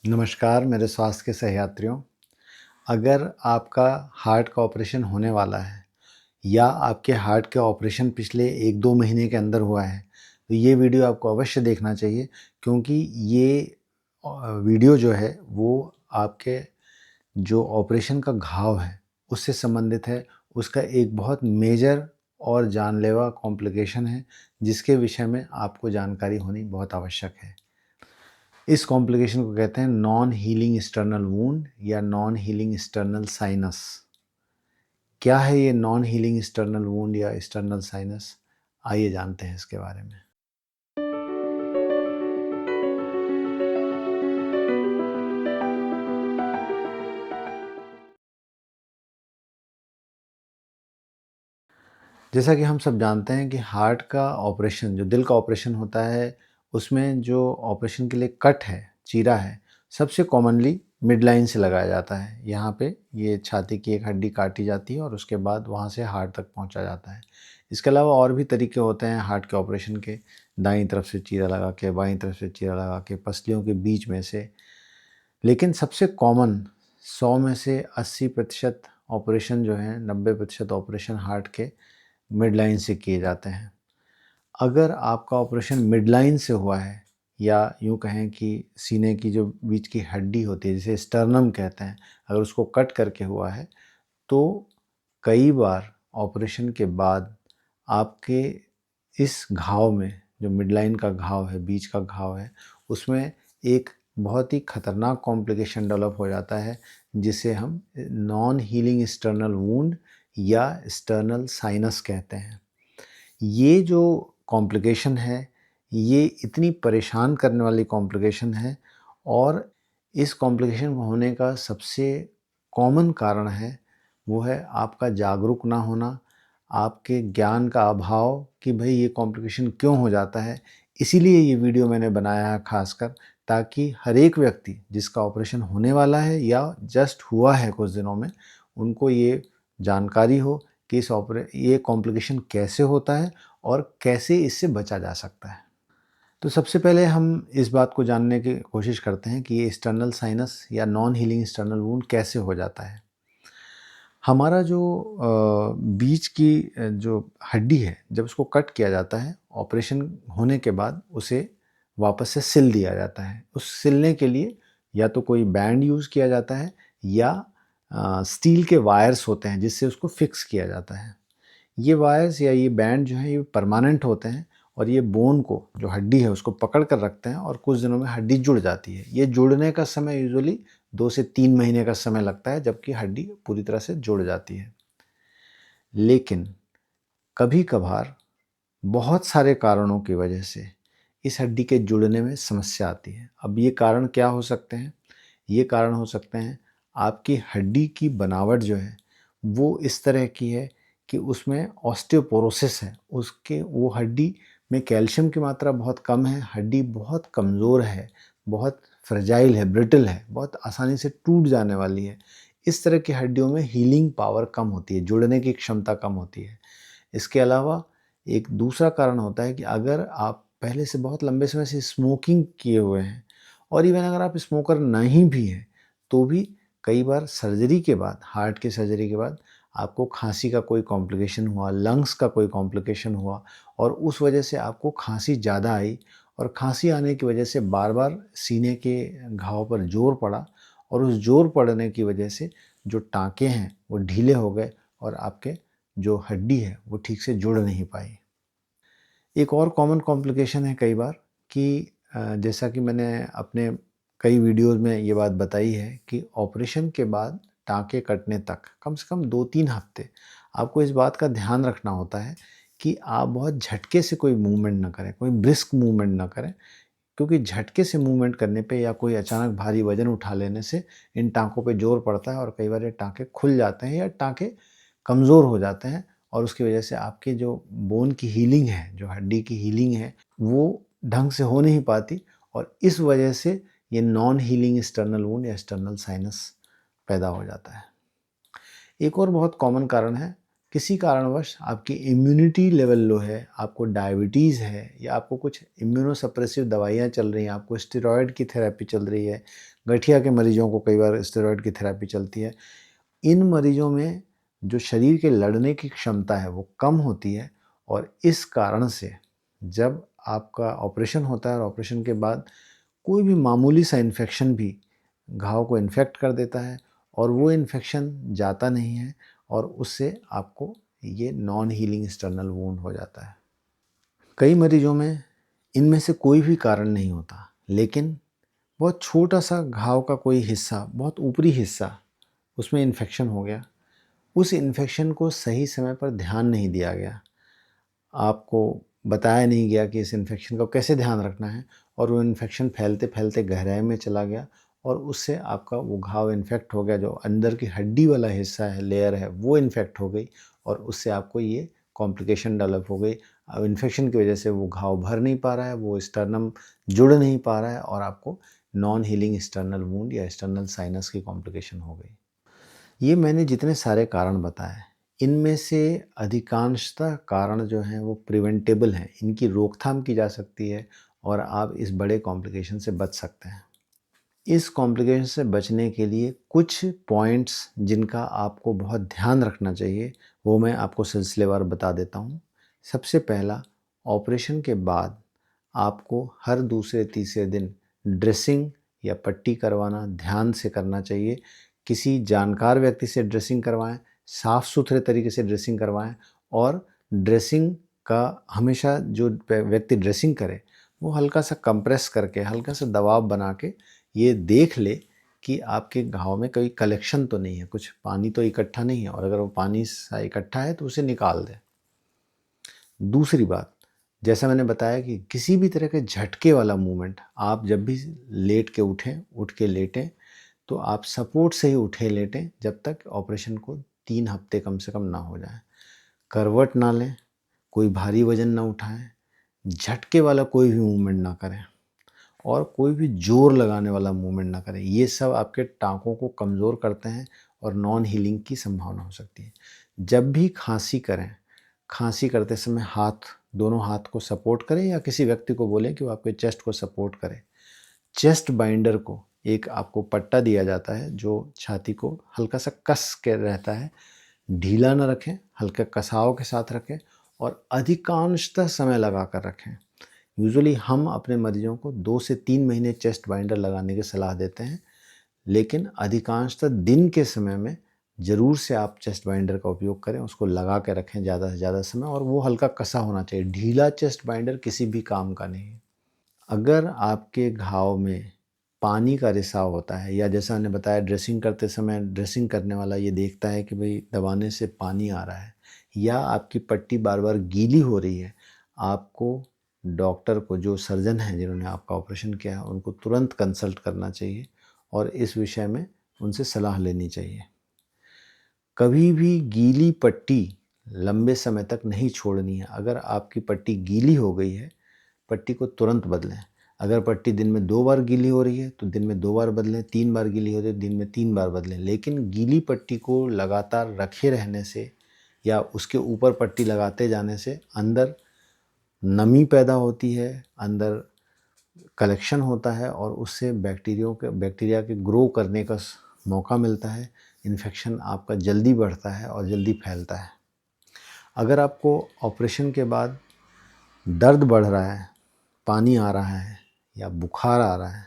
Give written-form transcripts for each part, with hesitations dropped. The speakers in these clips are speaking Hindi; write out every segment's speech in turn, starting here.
नमस्कार मेरे स्वास्थ्य के सहयात्रियों। अगर आपका हार्ट का ऑपरेशन होने वाला है या आपके हार्ट के ऑपरेशन पिछले 1-2 महीने के अंदर हुआ है, तो ये वीडियो आपको अवश्य देखना चाहिए क्योंकि ये वीडियो जो है वो आपके जो ऑपरेशन का घाव है उससे संबंधित है। उसका एक बहुत मेजर और जानलेवा कॉम्प्लिकेशन है जिसके विषय में आपको जानकारी होनी बहुत आवश्यक है। इस कॉम्प्लिकेशन को कहते हैं नॉन हीलिंग एक्सटर्नल वुंड या नॉन हीलिंग एक्सटर्नल साइनस। क्या है ये नॉन हीलिंग एक्सटर्नल वुंड या एक्सटर्नल साइनस? आइए जानते हैं इसके बारे में। जैसा कि हम सब जानते हैं कि हार्ट का ऑपरेशन, जो दिल का ऑपरेशन होता है, उसमें जो ऑपरेशन के लिए कट है, चीरा है, सबसे कॉमनली मिड लाइन से लगाया जाता है। यहाँ पे ये छाती की एक हड्डी काटी जाती है और उसके बाद वहाँ से हार्ट तक पहुँचा जाता है। इसके अलावा और भी तरीके होते हैं हार्ट के ऑपरेशन के, दाईं तरफ से चीरा लगा के, बाईं तरफ से चीरा लगा के, पसलियों के बीच में से। लेकिन सबसे कॉमन 100 में से 80% ऑपरेशन जो हैं, 90% ऑपरेशन हार्ट के मिड लाइन से किए जाते हैं। अगर आपका ऑपरेशन मिड लाइन से हुआ है या यूँ कहें कि सीने की जो बीच की हड्डी होती है जिसे स्टर्नम कहते हैं, अगर उसको कट करके हुआ है तो कई बार ऑपरेशन के बाद आपके इस घाव में, जो मिड लाइन का घाव है, बीच का घाव है, उसमें एक बहुत ही खतरनाक कॉम्प्लिकेशन डेवलप हो जाता है जिसे हम नॉन हीलिंग एक्सटर्नल वुंड या एक्सटर्नल साइनस कहते हैं। ये जो कॉम्प्लिकेशन है, ये इतनी परेशान करने वाली कॉम्प्लिकेशन है और इस कॉम्प्लिकेशन होने का सबसे कॉमन कारण है, वो है आपका जागरूक ना होना, आपके ज्ञान का अभाव कि भई ये कॉम्प्लिकेशन क्यों हो जाता है। इसीलिए ये वीडियो मैंने बनाया है ख़ासकर, ताकि हर एक व्यक्ति जिसका ऑपरेशन होने वाला है या जस्ट हुआ है कुछ दिनों में, उनको ये जानकारी हो कि ये कॉम्प्लिकेशन कैसे होता है और कैसे इससे बचा जा सकता है। तो सबसे पहले हम इस बात को जानने की कोशिश करते हैं कि ये एक्सटर्नल साइनस या नॉन हीलिंग एक्सटर्नल वुंड कैसे हो जाता है। हमारा जो बीच की जो हड्डी है, जब उसको कट किया जाता है, ऑपरेशन होने के बाद उसे वापस से सिल दिया जाता है। उस सिलने के लिए या तो कोई बैंड यूज़ किया जाता है या स्टील के वायर्स होते हैं जिससे उसको फिक्स किया जाता है। ये वायर्स या ये बैंड जो है ये परमानेंट होते हैं और ये बोन को, जो हड्डी है, उसको पकड़ कर रखते हैं और कुछ दिनों में हड्डी जुड़ जाती है। ये जुड़ने का समय यूजुअली 2 से 3 महीने का समय लगता है, जबकि हड्डी पूरी तरह से जुड़ जाती है। लेकिन कभी-कभार बहुत सारे कारणों की वजह से इस हड्डी के जुड़ने में समस्या आती है। अब ये कारण क्या हो सकते हैं? ये कारण हो सकते हैं आपकी हड्डी की बनावट जो है वो इस तरह की है कि उसमें ऑस्टियोपोरोसिस है। उसके वो हड्डी में कैल्शियम की मात्रा बहुत कम है, हड्डी बहुत कमज़ोर है, बहुत फ्रेजाइल है, ब्रिटल है, बहुत आसानी से टूट जाने वाली है। इस तरह की हड्डियों में हीलिंग पावर कम होती है, जुड़ने की क्षमता कम होती है। इसके अलावा एक दूसरा कारण होता है कि अगर आप पहले से बहुत लंबे समय से स्मोकिंग किए हुए हैं और इवन अगर आप स्मोकर नहीं भी हैं, तो भी कई बार सर्जरी के बाद, हार्ट की सर्जरी के बाद आपको खाँसी का कोई कॉम्प्लिकेशन हुआ, लंग्स का कोई कॉम्प्लिकेशन हुआ और उस वजह से आपको खाँसी ज़्यादा आई और खाँसी आने की वजह से बार-बार सीने के घाव पर ज़ोर पड़ा और उस ज़ोर पड़ने की वजह से जो टाँके हैं, वो ढीले हो गए और आपके जो हड्डी है, वो ठीक से जुड़ नहीं पाई। एक और कॉमन कॉम्प्लिकेशन है कई बार कि जैसा कि मैंने अपने कई वीडियोज़ में ये बात बताई है कि ऑपरेशन के बाद टाँके कटने तक कम से कम 2-3 हफ्ते आपको इस बात का ध्यान रखना होता है कि आप बहुत झटके से कोई मूवमेंट ना करें, कोई ब्रिस्क मूवमेंट ना करें, क्योंकि झटके से मूवमेंट करने पे या कोई अचानक भारी वज़न उठा लेने से इन टाँकों पे ज़ोर पड़ता है और कई बार ये टाँके खुल जाते हैं या टाँके कमज़ोर हो जाते हैं और उसकी वजह से आपकी जो बोन की हीलिंग है, जो हड्डी की हीलिंग है, वो ढंग से हो नहीं पाती और इस वजह से ये नॉन हीलिंग एक्सटर्नल वुंड या एक्सटर्नल साइनस पैदा हो जाता है। एक और बहुत कॉमन कारण है किसी कारणवश आपकी इम्यूनिटी लेवल लो है, आपको डायबिटीज़ है या आपको कुछ इम्यूनोसप्रेसिव दवाइयाँ चल रही हैं, आपको स्टेरॉयड की थेरेपी चल रही है, गठिया के मरीजों को कई बार स्टेरॉयड की थेरेपी चलती है। इन मरीजों में जो शरीर के लड़ने की क्षमता है वो कम होती है और इस कारण से जब आपका ऑपरेशन होता है और ऑपरेशन के बाद कोई भी मामूली सा इन्फेक्शन भी घाव को इन्फेक्ट कर देता है और वो इन्फेक्शन जाता नहीं है और उससे आपको ये नॉन हीलिंग एक्सटर्नल वुंड हो जाता है। कई मरीजों में इनमें से कोई भी कारण नहीं होता, लेकिन बहुत छोटा सा घाव का कोई हिस्सा, बहुत ऊपरी हिस्सा, उसमें इन्फेक्शन हो गया। उस इन्फेक्शन को सही समय पर ध्यान नहीं दिया गया, आपको बताया नहीं गया कि इस इन्फेक्शन का कैसे ध्यान रखना है और वो इन्फेक्शन फैलते फैलते गहराई में चला गया और उससे आपका वो घाव इन्फेक्ट हो गया। जो अंदर की हड्डी वाला हिस्सा है, लेयर है, वो इन्फेक्ट हो गई और उससे आपको ये कॉम्प्लिकेशन डेवलप हो गई। अब इन्फेक्शन की वजह से वो घाव भर नहीं पा रहा है, वो स्टर्नम जुड़ नहीं पा रहा है और आपको नॉन हीलिंग एक्सटर्नल वुंड या एक्सटर्नल साइनस की कॉम्प्लिकेशन हो गई। ये मैंने जितने सारे कारण बताए, इनमें से अधिकांशतः कारण जो हैं वो प्रिवेंटेबल हैं, इनकी रोकथाम की जा सकती है और आप इस बड़े कॉम्प्लिकेशन से बच सकते हैं। इस कॉम्प्लिकेशन से बचने के लिए कुछ पॉइंट्स जिनका आपको बहुत ध्यान रखना चाहिए, वो मैं आपको सिलसिलेवार बता देता हूँ। सबसे पहला, ऑपरेशन के बाद आपको हर दूसरे तीसरे दिन ड्रेसिंग या पट्टी करवाना ध्यान से करना चाहिए। किसी जानकार व्यक्ति से ड्रेसिंग करवाएं, साफ़ सुथरे तरीके से ड्रेसिंग करवाएं और ड्रेसिंग का हमेशा जो व्यक्ति ड्रेसिंग करे वो हल्का सा कंप्रेस करके, हल्का सा दबाव बना के ये देख ले कि आपके घाव में कोई कलेक्शन तो नहीं है, कुछ पानी तो इकट्ठा नहीं है और अगर वो पानी सा इकट्ठा है तो उसे निकाल दें। दूसरी बात, जैसा मैंने बताया कि किसी भी तरह के झटके वाला मूवमेंट, आप जब भी लेट के उठें, उठ के लेटें, तो आप सपोर्ट से ही उठे लेटें जब तक ऑपरेशन को 3 हफ्ते कम से कम ना हो जाए। करवट ना लें, कोई भारी वज़न ना उठाएं, झटके वाला कोई भी मूवमेंट ना करें और कोई भी ज़ोर लगाने वाला मूवमेंट ना करें। ये सब आपके टाँकों को कमज़ोर करते हैं और नॉन हीलिंग की संभावना हो सकती है। जब भी खाँसी करें, खाँसी करते समय दोनों हाथ को सपोर्ट करें या किसी व्यक्ति को बोलें कि वो आपके चेस्ट को सपोर्ट करे। चेस्ट बाइंडर को एक आपको पट्टा दिया जाता है जो छाती को हल्का सा कस के रहता है, ढीला ना रखें, हल्के कसाव के साथ रखें और अधिकांशतः समय लगा कर रखें। यूजुअली हम अपने मरीजों को 2 से 3 महीने चेस्ट बाइंडर लगाने की सलाह देते हैं, लेकिन अधिकांशतः दिन के समय में ज़रूर से आप चेस्ट बाइंडर का उपयोग करें, उसको लगा के रखें ज़्यादा से ज़्यादा समय और वो हल्का कसा होना चाहिए। ढीला चेस्ट बाइंडर किसी भी काम का नहीं है। अगर आपके घाव में पानी का रिसाव होता है या जैसा मैंने बताया ड्रेसिंग करते समय ड्रेसिंग करने वाला ये देखता है कि भाई दबाने से पानी आ रहा है या आपकी पट्टी बार बार गीली हो रही है, आपको डॉक्टर को, जो सर्जन हैं जिन्होंने आपका ऑपरेशन किया है, उनको तुरंत कंसल्ट करना चाहिए और इस विषय में उनसे सलाह लेनी चाहिए। कभी भी गीली पट्टी लंबे समय तक नहीं छोड़नी है। अगर आपकी पट्टी गीली हो गई है, पट्टी को तुरंत बदलें। अगर पट्टी दिन में 2 बार गीली हो रही है तो दिन में 2 बार बदलें, 3 बार गीली हो रही है दिन में 3 बार बदलें। लेकिन गीली पट्टी को लगातार रखे रहने से या उसके ऊपर पट्टी लगाते जाने से अंदर नमी पैदा होती है, अंदर कलेक्शन होता है और उससे बैक्टीरिया के ग्रो करने का मौका मिलता है। इन्फेक्शन आपका जल्दी बढ़ता है और जल्दी फैलता है। अगर आपको ऑपरेशन के बाद दर्द बढ़ रहा है, पानी आ रहा है या बुखार आ रहा है,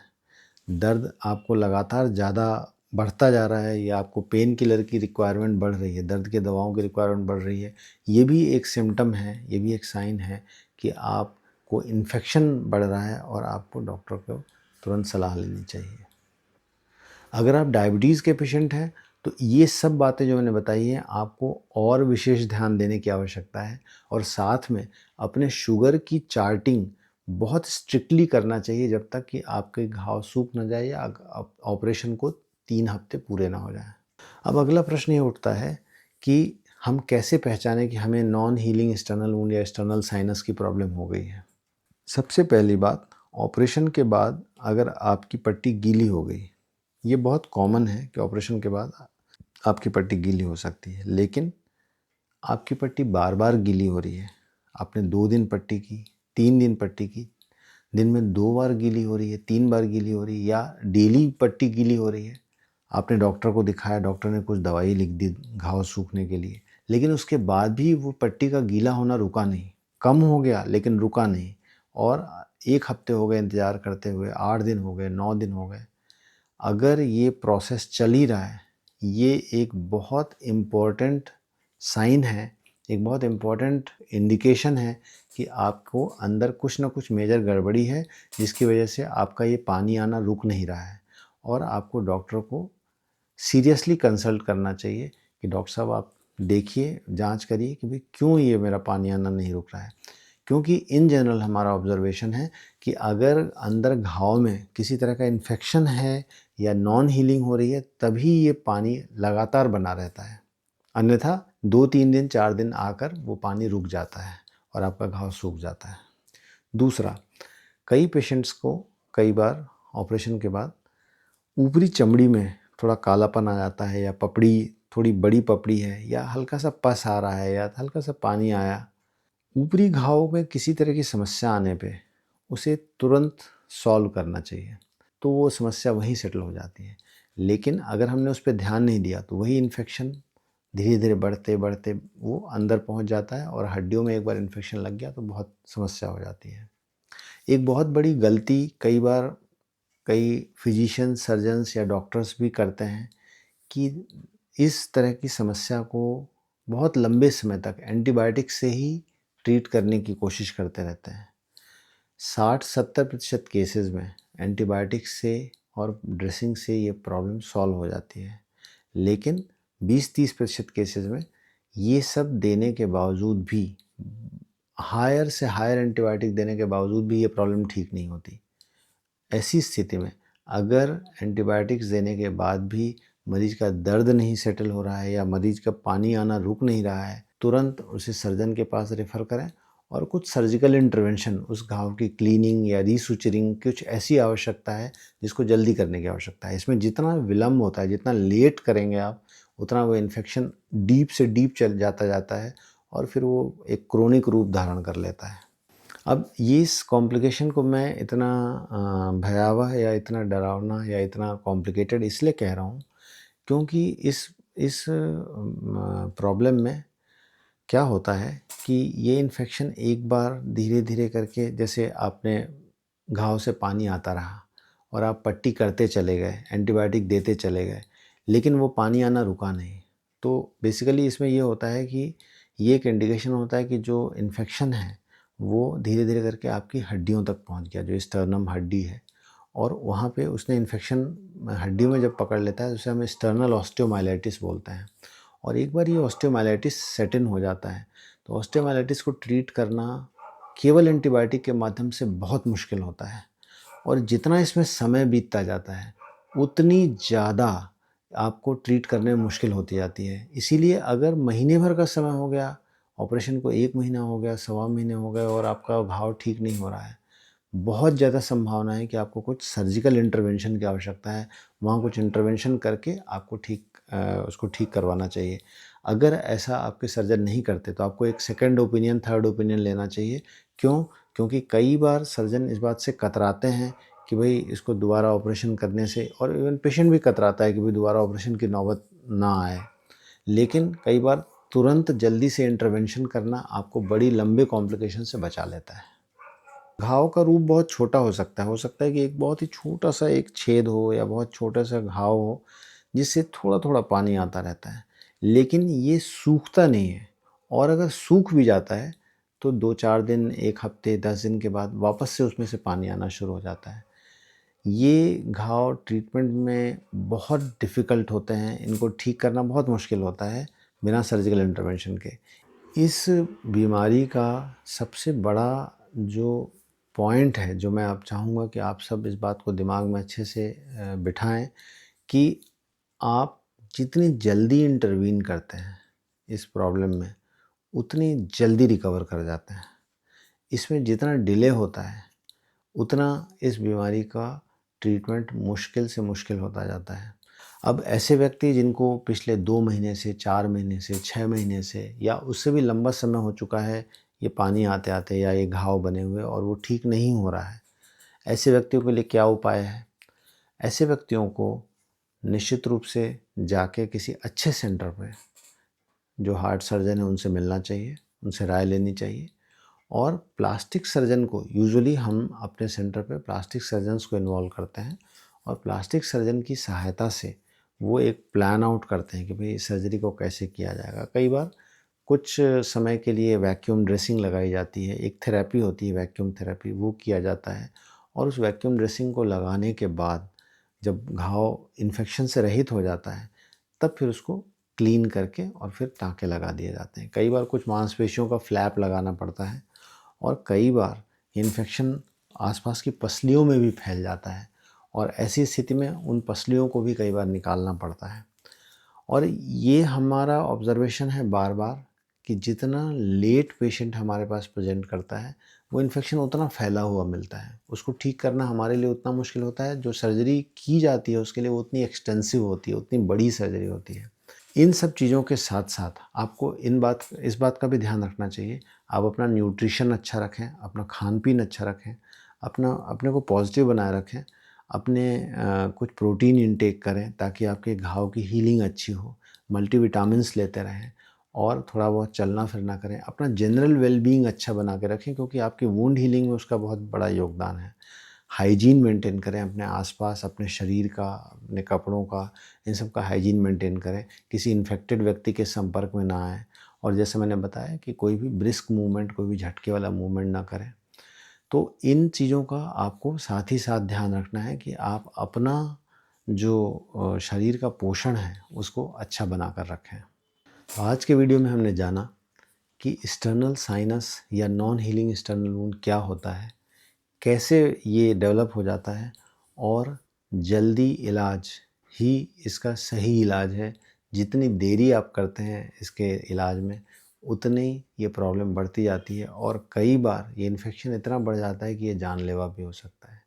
दर्द आपको लगातार ज़्यादा बढ़ता जा रहा है या आपको पेन किलर की रिक्वायरमेंट बढ़ रही है, दर्द के दवाओं की रिक्वायरमेंट बढ़ रही है, ये भी एक सिम्पटम है, ये भी एक साइन है कि आपको इन्फेक्शन बढ़ रहा है और आपको डॉक्टर को तुरंत सलाह लेनी चाहिए। अगर आप डायबिटीज़ के पेशेंट हैं तो ये सब बातें जो मैंने बताई हैं आपको और विशेष ध्यान देने की आवश्यकता है और साथ में अपने शुगर की चार्टिंग बहुत स्ट्रिक्टली करना चाहिए जब तक कि आपके घाव सूख ना जाए या ऑपरेशन को 3 हफ्ते पूरे ना हो जाए। अब अगला प्रश्न ये उठता है कि हम कैसे पहचानें कि हमें नॉन हीलिंग एक्सटर्नल वुंड या एक्सटर्नल साइनस की प्रॉब्लम हो गई है। सबसे पहली बात, ऑपरेशन के बाद अगर आपकी पट्टी गीली हो गई, ये बहुत कॉमन है कि ऑपरेशन के बाद आपकी पट्टी गीली हो सकती है, लेकिन आपकी पट्टी बार-बार गीली हो रही है, आपने 2 दिन पट्टी की, 3 दिन पट्टी की, दिन में 2 बार गीली हो रही है, 3 बार गीली हो रही है या डेली पट्टी गीली हो रही है। आपने डॉक्टर को दिखाया, डॉक्टर ने कुछ दवाई लिख दी घाव सूखने के लिए, लेकिन उसके बाद भी वो पट्टी का गीला होना रुका नहीं। कम हो गया लेकिन रुका नहीं और 1 हफ्ते हो गए इंतज़ार करते हुए, 8 दिन हो गए, 9 दिन हो गए। अगर ये प्रोसेस चल ही रहा है, ये एक बहुत इम्पोर्टेंट साइन है, एक बहुत इम्पोर्टेंट इंडिकेशन है कि आपको अंदर कुछ ना कुछ मेजर गड़बड़ी है, जिसकी वजह से आपका ये पानी आना रुक नहीं रहा है और आपको डॉक्टर को सीरियसली कंसल्ट करना चाहिए कि डॉक्टर साहब आप देखिए, जाँच करिए कि भाई क्यों ये मेरा पानी आना नहीं रुक रहा है। क्योंकि इन जनरल हमारा ऑब्ज़र्वेशन है कि अगर अंदर घाव में किसी तरह का इन्फेक्शन है या नॉन हीलिंग हो रही है, तभी ये पानी लगातार बना रहता है। अन्यथा 2-3 दिन, 4 दिन आकर वो पानी रुक जाता है और आपका घाव सूख जाता है। दूसरा, कई पेशेंट्स को कई बार ऑपरेशन के बाद ऊपरी चमड़ी में थोड़ा कालापन आ जाता है या पपड़ी थोड़ी बड़ी पपड़ी है या हल्का सा पस आ रहा है या हल्का सा पानी आया। ऊपरी घाव में किसी तरह की समस्या आने पे उसे तुरंत सॉल्व करना चाहिए, तो वो समस्या वहीं सेटल हो जाती है। लेकिन अगर हमने उस पे ध्यान नहीं दिया तो वही इन्फेक्शन धीरे-धीरे बढ़ते-बढ़ते वो अंदर पहुंच जाता है और हड्डियों में एक बार इन्फेक्शन लग गया तो बहुत समस्या हो जाती है। एक बहुत बड़ी गलती कई बार कई फिजिशियन, सर्जन्स या डॉक्टर्स भी करते हैं कि इस तरह की समस्या को बहुत लंबे समय तक एंटीबायोटिक से ही ट्रीट करने की कोशिश करते रहते हैं। 60-70% केसेस में एंटीबायोटिक से और ड्रेसिंग से ये प्रॉब्लम सॉल्व हो जाती है। लेकिन 20-30% केसेस में ये सब देने के बावजूद भी हायर से हायर एंटीबायोटिक देने के बावजूद भी ये प्रॉब्लम ठीक नहीं होती। ऐसी स्थिति में अगर एंटीबायोटिक्स देने के बाद भी मरीज का दर्द नहीं सेटल हो रहा है या मरीज का पानी आना रुक नहीं रहा है, तुरंत उसे सर्जन के पास रेफ़र करें और कुछ सर्जिकल इंटरवेंशन, उस घाव की क्लीनिंग या रीसुचरिंग, कुछ ऐसी आवश्यकता है जिसको जल्दी करने की आवश्यकता है। इसमें जितना विलम्ब होता है, जितना लेट करेंगे आप, उतना वो इन्फेक्शन डीप से डीप चल जाता है और फिर वो एक क्रोनिक रूप धारण कर लेता है। अब ये इस कॉम्प्लिकेशन को मैं इतना भयावह या इतना डरावना या इतना कॉम्प्लिकेटेड इसलिए कह रहा हूँ क्योंकि इस प्रॉब्लम में क्या होता है कि ये इन्फेक्शन एक बार धीरे-धीरे करके, जैसे आपने घाव से पानी आता रहा और आप पट्टी करते चले गए, एंटीबायोटिक देते चले गए, लेकिन वो पानी आना रुका नहीं। तो बेसिकली इसमें ये होता है कि ये एक इंडिकेशन होता है कि जो इन्फेक्शन है, वो धीरे-धीरे करके आपकी हड्डियों तक पहुँच गया, जो स्टर्नम हड्डी है और वहाँ पे उसने इन्फेक्शन हड्डियों में जब पकड़ लेता है, उसे हम एक्सटर्नल ऑस्टियोमाइलाइटिस बोलते हैं। और एक बार ये ऑस्टियोमाइलाइटिस सेट इन हो जाता है, तो ऑस्टियोमाइलाइटिस को ट्रीट करना केवल एंटीबायोटिक के माध्यम से बहुत मुश्किल होता है और जितना इसमें समय बीतता जाता है, उतनी ज़्यादा आपको ट्रीट करने में मुश्किल होती जाती है। इसीलिए अगर महीने भर का समय हो गया, ऑपरेशन को 1 महीना हो गया, सवा महीने हो गए और आपका घाव ठीक नहीं हो रहा है, बहुत ज़्यादा संभावना है कि आपको कुछ सर्जिकल इंटरवेंशन की आवश्यकता है। वहाँ कुछ इंटरवेंशन करके आपको उसको ठीक करवाना चाहिए। अगर ऐसा आपके सर्जन नहीं करते तो आपको एक सेकंड ओपिनियन, थर्ड ओपिनियन लेना चाहिए। क्यों? क्योंकि कई बार सर्जन इस बात से कतराते हैं कि भई इसको दोबारा ऑपरेशन करने से, और इवन पेशेंट भी कतराता है कि भई दोबारा ऑपरेशन की नौबत ना आए। लेकिन कई बार तुरंत जल्दी से इंटरवेंशन करना आपको बड़ी लंबे कॉम्प्लिकेशन से बचा लेता है। घाव का रूप बहुत छोटा हो सकता है कि एक बहुत ही छोटा-सा एक छेद हो या बहुत छोटा-सा घाव हो, जिससे थोड़ा-थोड़ा पानी आता रहता है। लेकिन ये सूखता नहीं है और अगर सूख भी जाता है, तो 2-4 दिन, 1 हफ्ते, 10 दिन के बाद वापस से उसमें से पानी आना शुरू हो जाता है। ये घाव ट्रीटमेंट में बहुत डिफ़िकल्ट होते हैं, इनको ठीक करना बहुत मुश्किल होता है, बिना सर्जिकल इंटरवेंशन के। इस बीमारी का सबसे बड़ा जो पॉइंट है, जो मैं आप चाहूँगा कि आप सब इस बात को दिमाग में अच्छे से बिठाएँ कि आप जितनी जल्दी इंटरवीन करते हैं इस प्रॉब्लम में, उतनी जल्दी रिकवर कर जाते हैं। इसमें जितना डिले होता है, उतना इस बीमारी का ट्रीटमेंट मुश्किल से मुश्किल होता जाता है। अब ऐसे व्यक्ति जिनको पिछले 2 महीने से, 4 महीने से, 6 महीने से या उससे भी लंबा समय हो चुका है ये पानी आते-आते या ये घाव बने हुए और वो ठीक नहीं हो रहा है, ऐसे व्यक्तियों के लिए क्या उपाय है? ऐसे व्यक्तियों को निश्चित रूप से जाके किसी अच्छे सेंटर पे जो हार्ट सर्जन है उनसे मिलना चाहिए, उनसे राय लेनी चाहिए और प्लास्टिक सर्जन को यूजुअली हम अपने सेंटर पे प्लास्टिक सर्जन्स को इन्वॉल्व करते हैं और प्लास्टिक सर्जन की सहायता से वो एक प्लान आउट करते हैं कि भाई सर्जरी को कैसे किया जाएगा। कई बार कुछ समय के लिए वैक्यूम ड्रेसिंग लगाई जाती है, एक थेरेपी होती है वैक्यूम थेरेपी, वो किया जाता है और उस वैक्यूम ड्रेसिंग को लगाने के बाद जब घाव इन्फेक्शन से रहित हो जाता है तब फिर उसको क्लीन करके और फिर टाँके लगा दिए जाते हैं। कई बार कुछ मांसपेशियों का फ्लैप लगाना पड़ता है और कई बार इन्फेक्शन आसपास की पसलियों में भी फैल जाता है और ऐसी स्थिति में उन पसलियों को भी कई बार निकालना पड़ता है। और ये हमारा ऑब्ज़र्वेशन है बार-बार कि जितना लेट पेशेंट हमारे पास प्रेज़ेंट करता है, वो इन्फेक्शन उतना फैला हुआ मिलता है। उसको ठीक करना हमारे लिए उतना मुश्किल होता है, जो सर्जरी की जाती है उसके लिए वो उतनी एक्सटेंसिव होती है, उतनी बड़ी सर्जरी होती है। इन सब चीज़ों के साथ-साथ आपको इस बात का भी ध्यान रखना चाहिए, आप अपना न्यूट्रिशन अच्छा रखें, अपना खान-पीन अच्छा रखें, अपने को पॉज़िटिव बनाए रखें, अपने कुछ प्रोटीन इनटेक करें ताकि आपके घाव की हीलिंग अच्छी हो, मल्टीविटामिन्स लेते रहें और थोड़ा बहुत चलना-फिरना करें। अपना जनरल वेल-बीइंग अच्छा बना के रखें क्योंकि आपकी वुंड हीलिंग में उसका बहुत बड़ा योगदान है। हाइजीन मेंटेन करें अपने आस-पास, अपने शरीर का, अपने कपड़ों का, इन सब का हाइजीन मेंटेन करें। किसी इन्फेक्टेड व्यक्ति के संपर्क में ना आएँ और जैसे मैंने बताया कि कोई भी ब्रिस्क मूवमेंट, कोई भी झटके वाला मूवमेंट ना करें। तो इन चीज़ों का आपको साथ ही साथ ध्यान रखना है कि आप अपना जो शरीर का पोषण है, उसको अच्छा बनाकर रखें। तो आज के वीडियो में हमने जाना कि एक्सटर्नल साइनस या नॉन हीलिंग एक्सटर्नल वुंड क्या होता है, कैसे ये डेवलप हो जाता है और जल्दी इलाज ही इसका सही इलाज है। जितनी देरी आप करते हैं इसके इलाज में, उतनी ये प्रॉब्लम बढ़ती जाती है और कई बार ये इन्फेक्शन इतना बढ़ जाता है कि ये जानलेवा भी हो सकता है।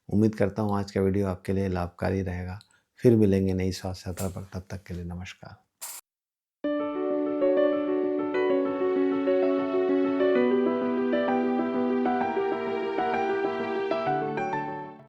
उम्मीद करता हूँ आज का वीडियो आपके लिए लाभकारी रहेगा। फिर मिलेंगे नई स्वास्थ्य यात्रा पर, तब तक के लिए नमस्कार।